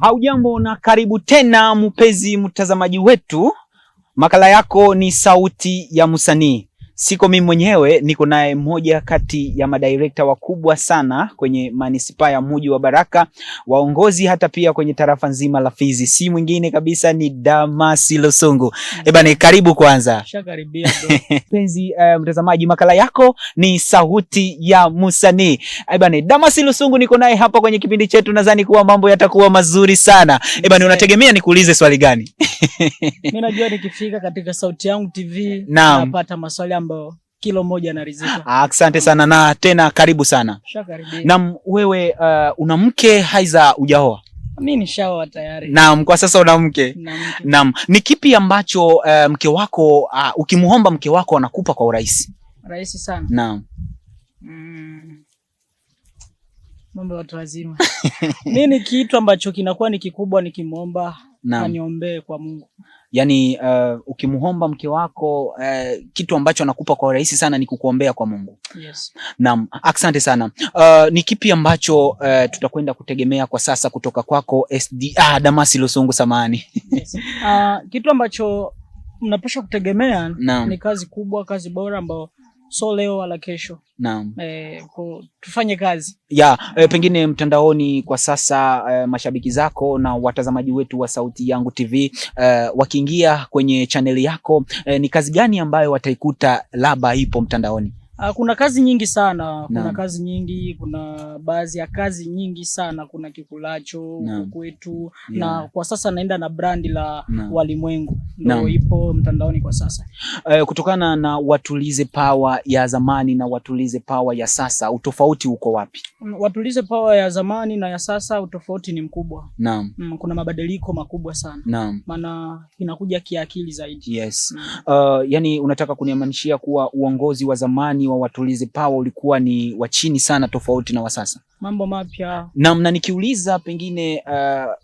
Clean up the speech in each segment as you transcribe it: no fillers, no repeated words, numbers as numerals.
Haujambo na karibu tena mpenzi mtazamaji wetu. Makala yako ni sauti ya msanii. Siko mimi mwenyewe, niko naye mmoja kati ya madirekta wakubwa sana kwenye manispaa ya mji wa Baraka, waongozi hata pia kwenye tarafa nzima la Fizi. Si mwingine kabisa ni Damasi Lusungu. Ebane, karibu kwanza. Shakaribia bro. Mpenzi mtazamaji, makala yako ni sauti ya msanii. Ebane, Damasi Lusungu niko naye hapa kwenye kipindi chetu, nadhani kuwa mambo yatakuwa mazuri sana. Ebane, unategemea nikuulize swali gani? Mimi najua nikifika katika Sauti Yangu TV napata maswali ambayo kilo moja na rizika. Asante sana na tena karibu sana. Shakaribia. Naam, wewe una mke haiza hujaoa? Mimi nishaoa tayari. Naam, kwa sasa una mke. Naam. Ni kipi ambacho mke wako ukimuomba mke wako anakupa kwa urahisi? Rahisi sana. Naam. Mambo watu wazima. Mimi ni kitu ambacho kinakuwa ni kikubwa nikimuomba aniombee kwa Mungu. Yaani ukimuomba mke wako kitu ambacho anakupa kwa urahisi sana ni kukuombea kwa Mungu. Yes. Naam, asante sana. Ni kipi ambacho tutakwenda kutegemea kwa sasa kutoka kwako Damasi Lusungu samani? Yes. Kitu ambacho mnapaswa kutegemea ni kazi kubwa, kazi bora ambayo so leo wala kesho. Naam. Tufanye kazi. Pengine mtandaoni kwa sasa mashabiki zako na watazamaji wetu wa Sauti Yangu TV wakiingia kwenye chaneli yako, ni kazi gani ambayo wataikuta labda ipo mtandaoni? Kuna kazi nyingi sana, kazi nyingi, kuna baadhi ya kazi nyingi sana, kuna Kikulacho kwetu na kwa sasa naenda na brandi la Walimwengu ndio ipo mtandaoni kwa sasa. Kutokana na Watulize Power ya zamani na Watulize Power ya sasa, utofauti uko wapi? Watulize Power ya zamani na ya sasa utofauti ni mkubwa. Naam. Kuna mabadiliko makubwa sana. Naam. Maana inakuja kiakili zaidi. Yes. Yani unataka kuniamanishia kuwa uongozi wa zamani wa Watulize Power ulikuwa ni wa chini sana tofauti na wa sasa? Mambo mapya. Na nikiuliza pengine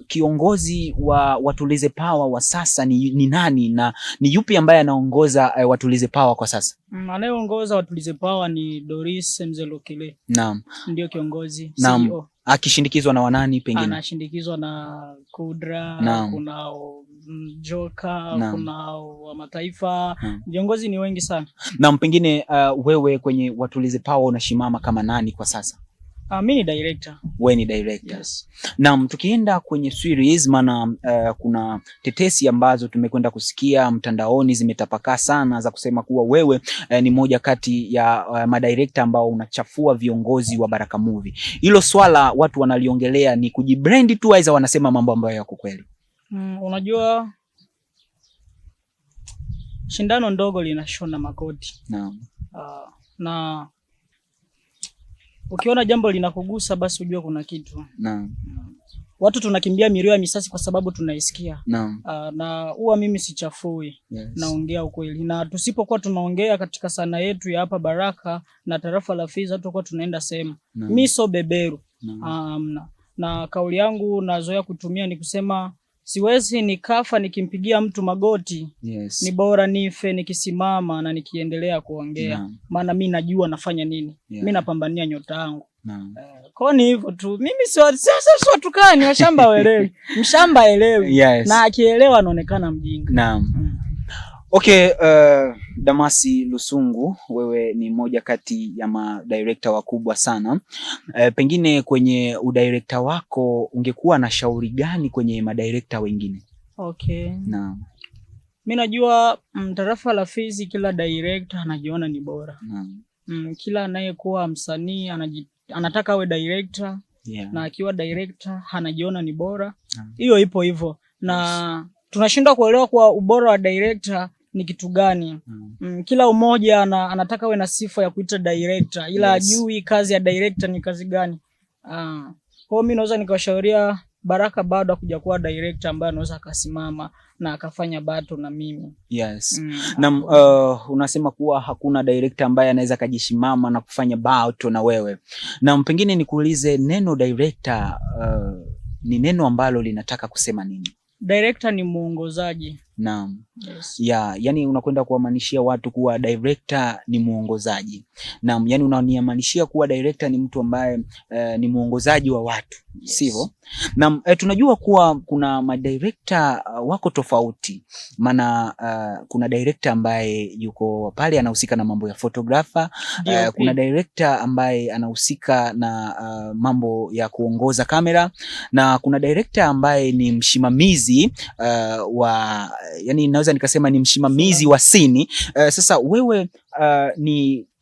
kiongozi wa Watulize Power wa sasa ni nani na ni yupi ambaye anaongoza Watulize Power kwa sasa? Anayeongoza Watulize Power ni Doris Mzelokile. Naam. Ndio kiongozi, CEO. Akishindikizwa na wanani pengine? Anashindikizwa na Kudra, kuna Joka, kuna wa mataifa. Viongozi ni wengi sana. Na pengine wewe kwenye Watulize Power unashimama kama nani kwa sasa? Mimi ni director. Wewe ni director. Yes. Naam, tukienda kwenye series maana kuna tetesi ambazo tumekwenda kusikia mtandaoni zimetapakaa sana za kusema kuwa wewe ni moja kati ya madirector ambao unachafua viongozi wa Baraka Movie. Hilo swala watu wanaliongelea ni kujibrand tu aidha wanasema mambo ambayo yako kweli? Unajua shindano ndogo linashona makoti. Naam. Na ukiona jambo linakugusa basi ujue kuna kitu. Naam. Watu tunakimbia milio ya misasi kwa sababu tunaisikia. Naam. Na huwa mimi sichafui. Yes. Naongea ukweli. Na tusipokuwa tunaongea katika sana yetu ya hapa Baraka na tarafa la Fizi tutakuwa tunaenda sehemu. Mimi so beberu. Na kauli yangu nazoea kutumia ni kusema siwezi nikafa nikimpigia mtu magoti. Yes. Ni bora nife nikisimama na nikiendelea kuongea. Maana mimi najua nafanya nini. Mimi napambania nyota yangu. Kwa ni hivyo tu. Mimi sasa watukani washamba waelewi. Mshamba elewi. Yes. Na akielewa anaonekana mjinga. Naam. Okay, Damasi Lusungu, wewe ni moja kati ya madirector wakubwa sana. Pengine kwenye udirector wako ungekuwa na shauri gani kwenye madirector wengine? Okay. Naam. Mimi najua tarafa la Fizi kila director anajiona ni bora. Naam. Kila anayekuwa msanii anataka awe director. Yeah. Na akiwa director anajiona ni bora. Hiyo ipo hivyo. Na tunashindwa kuelewa kwa ubora wa director ni kitu gani. Kila umoja anataka awe na sifa ya kuita director ila ajui kazi ya director ni kazi gani. Kwa mimi naweza nikawashauria Baraka bado kuja kuwa director ambaye anaweza akasimama na akafanya bato na mimi. Yes. Na unasema kuwa hakuna director ambaye anaweza kujishimama na kufanya bato na wewe. Na pengine nikuulize neno director ni neno ambalo linataka kusema nini? Director ni muongozaji. Naam. Yes. Yani unakwenda kuwamanishia watu kuwa director ni muongozaji. Naam, yani unaniamanishia kuwa director ni mtu ambaye ni muongozaji wa watu. Yes. Sivyo? Naam, tunajua kuwa kuna madirector wako tofauti. Maana kuna director ambaye yuko pale anahusika na mambo ya photographer, kuna director ambaye anahusika na mambo ya kuongoza kamera, na kuna director ambaye ni msimamizi wa, yani naweza nikasema ni msimamizi wa scene. Sasa wewe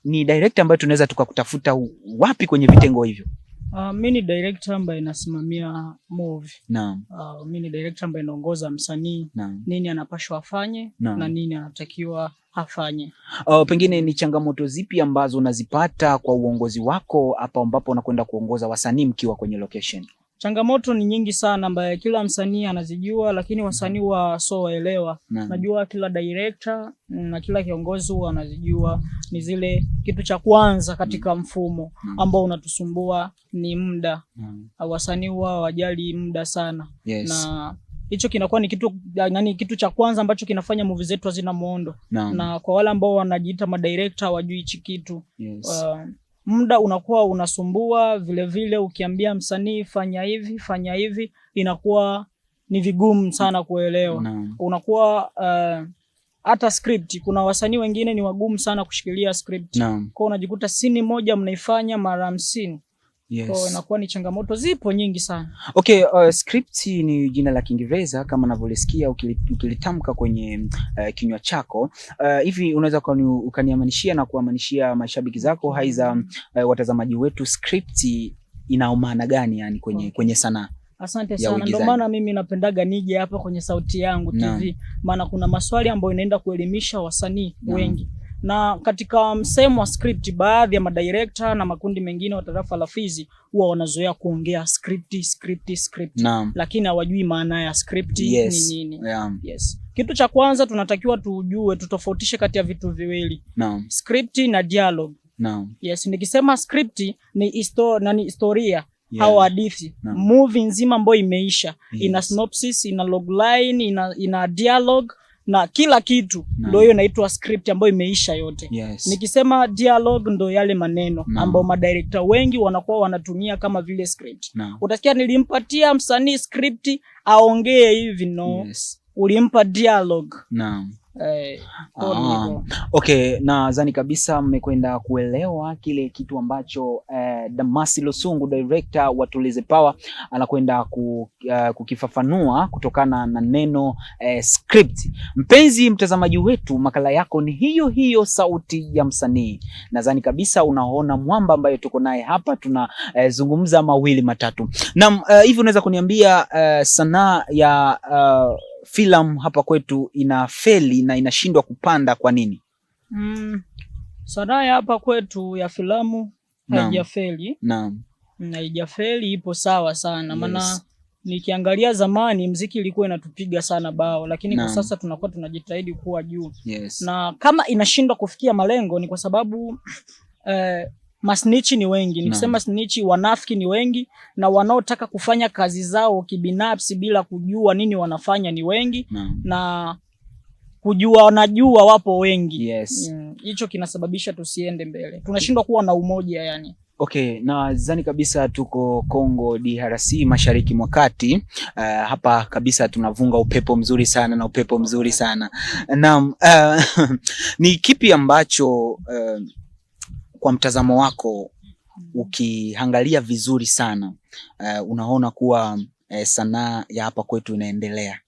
ni director ambaye tunaweza tukakutafuta wapi kwenye vitengo hivyo? Mimi ni director ambaye nasimamia movie. Naam. Mimi ni director ambaye naongoza msanii nini anapaswa afanye na nini anatakiwa afanye. Pengine ni changamoto zipi ambazo unazipata kwa uongozi wako hapa ambapo unakwenda kuongoza wasanii mkiwa kwenye location? Changamoto ni nyingi sana ambaye kila msanii anazijua, lakini wasanii waelewa. Najua kila director na kila kiongozi anazijua. Ni zile kitu cha kwanza katika mfumo ambao unatusumbua ni muda. Wasanii wajali muda sana. Yes. Na hicho kinakuwa ni kitu cha kwanza ambacho kinafanya movie zetu hazina muundo. Na kwa wale ambao wanajiita madirector wajui hichi kitu. Yes. Muda unakuwa unasumbua, vile ukiambia msanii fanya hivi inakuwa ni vigumu sana kuelewa. Unakuwa hata script, kuna wasanii wengine ni wagumu sana kushikilia script. Kwa unajikuta scene moja mnaifanya mara 50. Yes. Kwa inakuwa ni changamoto zipo nyingi sana. Okay, script ni jina la Kiingereza kama navyolisikia ukilitamka kwenye kinywa chako. Hivi unaweza ukaniamanishia na kuamanishia mashabiki zako haiza watazamaji wetu, script ina maana gani yani kwenye sanaa? Asante sana. Ndio maana mimi napendaga nije hapa kwenye Sauti Yangu TV. Maana kuna maswali ambayo inaenda kuelimisha wasanii wengi. Na katika msemo wa script, baadhi ya madirector na makundi mengine wa tarafa la Fizi huwa wanazoea kuongea script. Lakini hawajui maana ya script ni nini. Yes. Kitu cha kwanza tunatakiwa tutofautishe kati ya vitu viwili. Script na dialogue. Yes, nikisema script ni historia au hadithi. Movie nzima ambayo imeisha. Ina synopsis, ina logline, ina dialogue na kila kitu. Ndio hiyo inaitwa script ambayo imeisha yote. Yes. Nikisema dialogue ndo yale maneno ambao madirector wengi wanakuwa wanatumia kama vile script. Utasikia nilimpatia msanii script aongee hivi, Yes. Ulimpa dialogue. Okay, nadhani kabisa mmekwenda kuelewa kile kitu ambacho Damasi Lusungu, director wa Tulize Power, anakwenda kukifafanua kutokana na neno script. Mpenzi mtazamaji wetu, makala yako ni hiyo Sauti ya Msanii. Nadhani kabisa unaona mwamba ambaye tuko naye hapa, tunazungumza mawili matatu. Na hivi unaweza kuniambia sanaa ya filamu hapa kwetu inafeli na inashindwa kupanda kwa nini? Sanaa ya hapa kwetu ya filamu haijafeli. Haijafeli, ipo sawa sana. Maana nikiangalia zamani mziki ilikuwa inatupiga sana bao, lakini kwa sasa tunakuwa tunajitahidi kuwa juu. Yes. Na kama inashindwa kufikia malengo ni kwa sababu masnichi ni wengi. Nikisema snitchi, wanafiki ni wengi, na wanaotaka kufanya kazi zao kibinafsi bila kujua nini wanafanya ni wengi. Na kujua wanajua wapo wengi. Yes. Hicho kinasababisha tusiende mbele. Tunashindwa kuwa na umoja yani. Okay, na zani kabisa tuko Kongo DRC, mashariki mwa kati. Hapa kabisa tunavunga upepo mzuri sana na upepo mzuri sana. Naam, ni kipi ambacho kwa mtazamo wako ukiangalia vizuri sana unaona kuwa sanaa ya hapa kwetu inaendelea?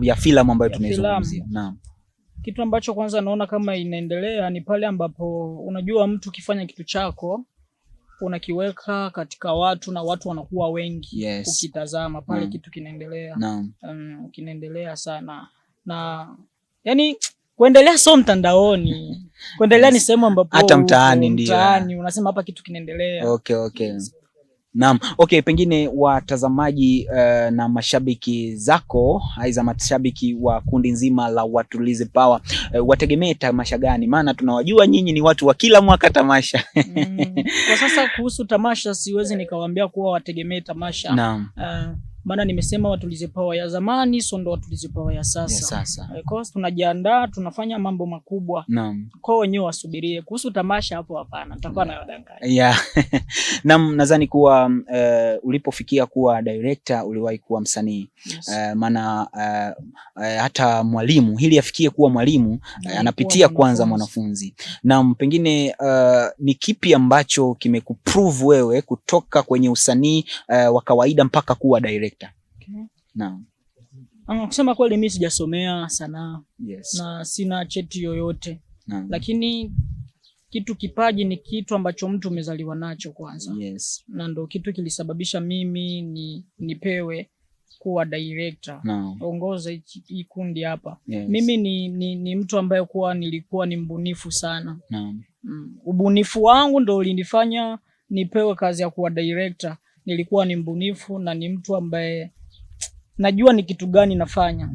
Ya filamu ambayo tunaizungumzia. Naam. Kitu ambacho kwanza naona kama inaendelea ni pale ambapo unajua mtu kifanya kitu chako unakiweka katika watu na watu wanakuwa wengi. Yes. Ukitazama pale kitu kinaendelea. Naam. Kinaendelea sana. Na yani kuendelea sio mtandaoni. Kuendelea ni sehemu ambapo hata mtaani ndio. Mtaani unasema hapa kitu kinaendelea. Okay. Naam. Okay, pengine watazamaji na mashabiki zako, aiza mashabiki wa kundi nzima la Watulize Power, wategemee tamasha gani? Maana tunawajua nyinyi ni watu wa kila mwaka tamasha. Kwa sasa kuhusu tamasha siwezi nikawaambia kuwa wategemee tamasha. Naam. maana nimesema Watulize Power ya zamani sio ndo Watulize Power ya sasa. Kwa tunajiandaa, tunafanya mambo makubwa. Naam. Kwa wenyewe wasubirie. Kuhusu tamasha hapo hapana, nitakuwa na wadanganya. Yeah. Naam, nadhani kuwa ulipofikia kuwa director uliwahi kuwa msanii. Yes. Maana hata mwalimu hili afikie kuwa mwalimu anapitia kwanza mwanafunzi. Naam, pengine ni kipi ambacho kimekuprove wewe kutoka kwenye usanii wa kawaida mpaka kuwa director? Okay. Naam. Kusema kweli mimi sijasomea sanaa. Yes. Na sina cheti yoyote. Naam. Lakini kipaji ni kitu ambacho mtu umezaliwa nacho kwanza. Yes. Na ndo kitu kilisababisha mimi nipewe kuwa director. Ongoza hii kundi hapa. Yes. Mimi ni mtu ambaye nilikuwa ni mbunifu sana. Naam. Ubunifu wangu ndo ulinifanya nipewe kazi ya kuwa director. Nilikuwa ni mbunifu na ni mtu ambaye najua ni kitu gani nafanya.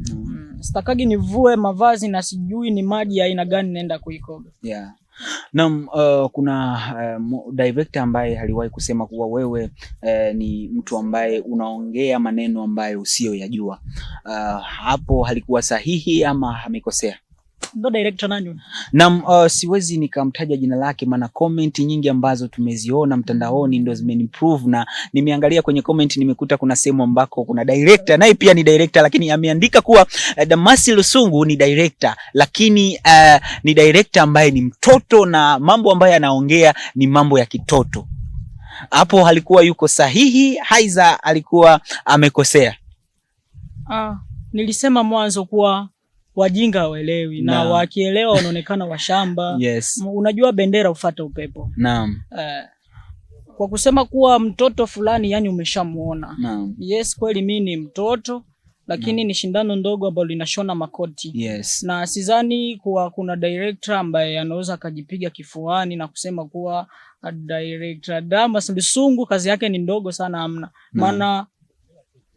Sitakagi nivue mavazi na sijui ni maji ya aina gani naenda kuikoga. Yeah. Naam, kuna director ambaye aliwahi kusema kuwa wewe ni mtu ambaye unaongea maneno ambayo usiyoyajua. Hapo halikuwa sahihi ama amekosea? Ndo director nani? Naam, siwezi nikamtaja jina lake maana comment nyingi ambazo tumeziona mtandaoni ndio zimenimprove, na nimeangalia kwenye comment nimekuta kuna sehemu ambako kuna director naye pia ni director, lakini ameandika kuwa Damasi Lusungu ni director, lakini ni director ambaye ni mtoto na mambo ambayo anaongea ni mambo ya kitoto. Hapo halikuwa yuko sahihi, haiza alikuwa amekosea? Nilisema mwanzo kuwa wajinga hawaelewi na wakielewa wanaonekana washamba. Yes. Unajua bendera ufuata upepo. Naam. Kwa kusema kuwa mtoto fulani yani umeshamuona. Naam. Yes, kweli mimi ni mtoto lakini ni shindano ndogo ambalo linashona makoti. Yes. Na sidhani kuwa kuna director ambaye anaweza akajipiga kifuani na kusema kuwa director Damasi Lusungu kazi yake ni ndogo sana, hamna. Maana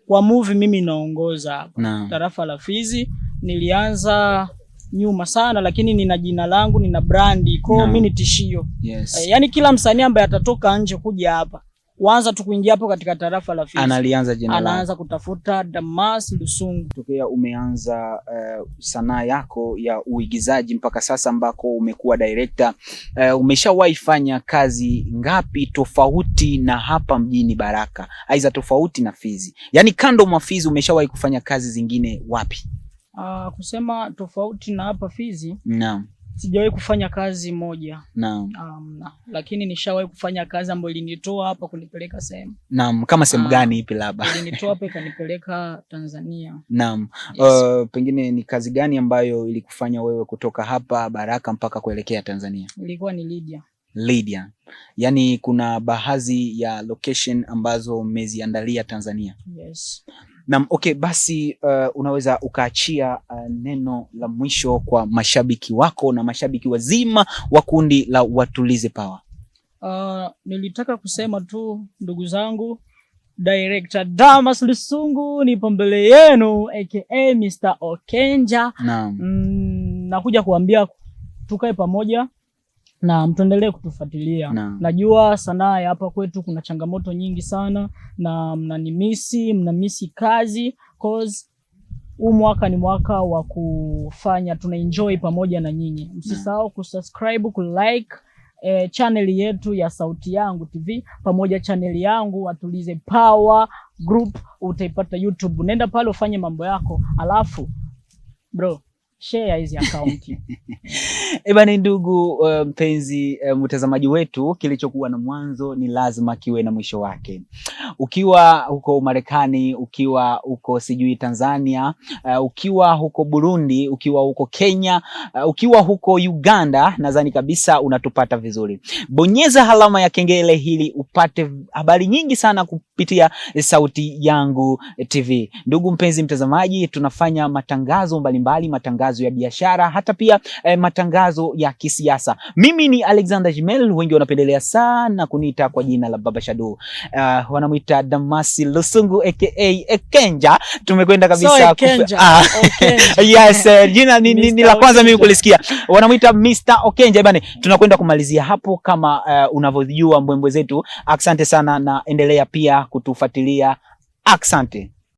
kwa movie mimi naongoza hapa. Tarafa la Fizi nilianza nyuma sana, lakini nina jina langu, nina brandi, kwa mimi ni tishio. Yes. Yani kila msanii ambaye atatoka nje kuja hapa kuanza tu kuingia hapo katika Tarafa la Fizi anaanza kutafuta Damasi Lusungu. Tokea umeanza sanaa yako ya uigizaji mpaka sasa ambako umekuwa director, umeshawahi fanya kazi ngapi tofauti na hapa mjini Baraka, aidha tofauti na Fizi? Yani kando mwa Fizi umeshawahi kufanya kazi zingine wapi? Kusema tofauti na hapa Fizi, naam, sijawahi kufanya kazi moja. Naam. Lakini nishawahi kufanya kazi ambayo ilinitoa hapa kunipeleka sehemu. Naam, kama sehemu gani ipi labda? Ilinitoa hapa ikanipeleka Tanzania. Naam. Yes. Pengine ni kazi gani ambayo ilikufanya wewe kutoka hapa Baraka mpaka kuelekea Tanzania? Ilikuwa ni Lydia. Yani kuna baadhi ya location ambazo umeziandalia Tanzania. Yes. Naam, okay, basi unaweza ukaachia neno la mwisho kwa mashabiki wako na mashabiki wazima wa kundi la Watulize Power. Nilitaka kusema tu ndugu zangu, director Damasi Lusungu nipo mbele yenu aka Mr. Okenja. Naam. Nakuja kuambia tukae pamoja na mtuendelee kutufuatilia. Najua sanaa ya hapa kwetu kuna changamoto nyingi sana na mnamisi kazi, cause huu mwaka ni mwaka wa kufanya tunaenjoy pamoja na nyinyi. Msisahau kusubscribe, kulike channel yetu ya Sauti Yangu TV pamoja channel yangu Watulize Power Group, utaipata YouTube. Nenda pale ufanye mambo yako, alafu bro share hizi account. Bana ndugu mpenzi mtazamaji wetu, kilichokuwa na mwanzo ni lazima kiwe na mwisho wake. Ukiwa huko Marekani, ukiwa huko sijui Tanzania, ukiwa huko Burundi, ukiwa huko Kenya, ukiwa huko Uganda, nadhani kabisa unatupata vizuri. Bonyeza alama ya kengele hili upate habari nyingi sana kupitia Sauti Yangu TV. Ndugu mpenzi mtazamaji, tunafanya matangazo mbalimbali, matangazo ya biashara, hata pia matangazo ya kisiasa. Mimi ni Alexander Jimel, wengi wanapendelea sana kuniita kwa jina la Baba Shadu. Wanamuita Damasi Lusungu aka Okenja. Tumekwenda kabisa yes, jina ni la kwanza mimi kulisikia. Wanamuita Mr. Okenja. Bana, tunakwenda kumalizia hapo kama unavyojua mbwembwe zetu. Asante sana na endelea pia kutufuatilia. Asante.